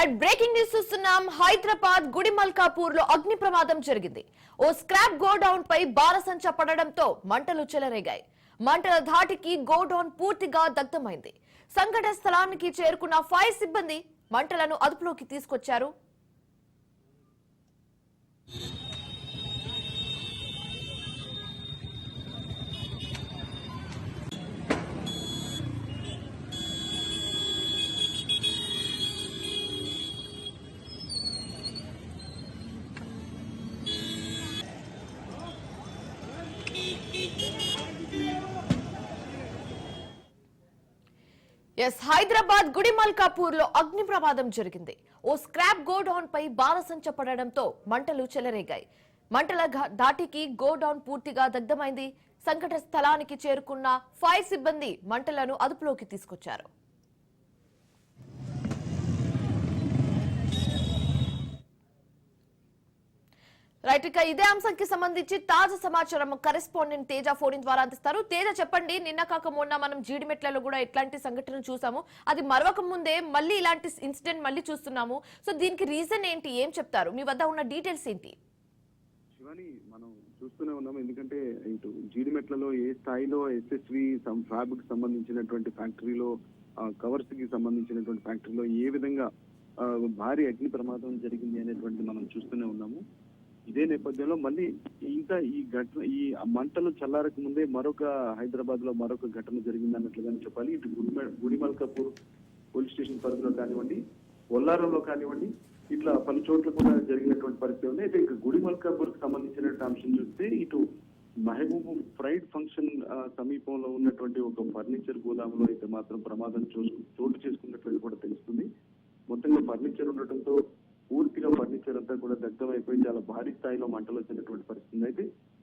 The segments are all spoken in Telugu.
రైట్ బ్రేకింగ్ న్యూస్ చూస్తున్నాం. హైదరాబాద్ గుడిమల్కాపూర్ లో అగ్ని ప్రమాదం జరిగింది. ఓ స్క్రాప్ గోడౌన్ పై బారసంచ పడడంతో మంటలు చెలరేగాయి. మంటల ధాటికి గోడౌన్ పూర్తిగా దగ్ధమైంది. సంఘటన స్థలానికి చేరుకున్న ఫైర్ సిబ్బంది మంటలను అదుపులోకి తీసుకొచ్చారు. హైదరాబాద్ గుడిమల్కాపూర్ లో అగ్ని ప్రమాదం జరిగింది. ఓ స్క్రాప్ గోడౌన్ పై బారసంచ పడడంతో మంటలు చెలరేగాయి. మంటల ధాటికి గోడౌన్ పూర్తిగా దగ్ధమైంది. సంఘటన స్థలానికి చేరుకున్న ఫైర్ సిబ్బంది మంటలను అదుపులోకి తీసుకొచ్చారు. రైట్, ఇక ఇదే అంశానికి సంబంధించి తాజా సమాచారం కరెస్పాండెంట్ తేజ ఫోన్ ద్వారా అందిస్తారు. తేజ, చెప్పండి. నిన్న కాక మొన్న మనం జీడిమెట్లలో కూడా ఇట్లాంటి సంఘటనలు చూసాము. అది మరొక ముందే మళ్ళీ ఇలాంటి ఇన్సిడెంట్ మళ్ళీ చూస్తున్నాము. సో దీనికి రీజన్ ఏంటి, ఏం చెప్తారు? మీ వద్ద ఉన్న డీటెయిల్స్ ఏంటి? శివాని, మనం చూస్తూనే ఉన్నాము. ఎందుకంటే ఇటు జీడిమెట్లలో ఏ స్థాయిలో ఎస్ఎస్వి ఫ్యాబ్ కి సంబంధించినటువంటి ఫ్యాక్టరీలో కవర్స్ కి సంబంధించినటువంటి ఫ్యాక్టరీలో ఏ విధంగా భారీ అగ్ని ప్రమాదం జరిగింది అనేటువంటి మనం చూస్తూనే ఉన్నాము. ఇదే నేపథ్యంలో మళ్ళీ ఇంకా ఈ మంటలు చల్లారక ముందే మరొక హైదరాబాద్ లో మరొక ఘటన జరిగింది అన్నట్లుగానే చెప్పాలి. ఇటు గుడిమల్కాపూర్ పోలీస్ స్టేషన్ పరిధిలో కానివ్వండి, ఒల్లారంలో కానివ్వండి, ఇట్లా పలు చోట్ల కూడా జరిగినటువంటి పరిస్థితి ఉంది. అయితే ఇంకా గుడిమల్కాపూర్ కి సంబంధించినటువంటి అంశం చూస్తే ఇటు మహబూబ్ ప్రైడ్ ఫంక్షన్ సమీపంలో ఉన్నటువంటి ఒక ఫర్నిచర్ గోదాంలో అయితే మాత్రం ప్రమాదం చోటు చేసుకున్నట్లు కూడా తెలుస్తుంది. మొత్తంగా ఫర్నిచర్ ఉండటంతో పూర్తిగా ఫర్నిచర్ అంతా కూడా దగ్ధమైపోయి చాలా భారీ స్థాయిలో మంటలు వచ్చినటువంటి పరిస్థితి. అయితే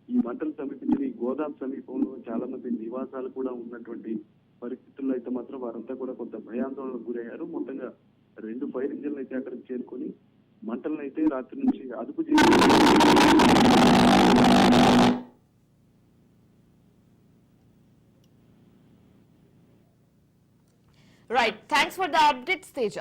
ఈ మంటలు సమీపించిన ఈ గోదాం సమీపంలో చాలా మంది నివాసాలు కూడా ఉన్నటువంటి పరిస్థితుల్లో అయితే మాత్రం వారంతా కూడా కొంత భయాందోళనకు గురయ్యారు. మొత్తంగా 2 ఫైర్ ఇంజన్లు అయితే అక్కడికి చేరుకొని మంటలను అయితే రాత్రి నుంచి అదుపు చేసి right, thanks for the updates Teja.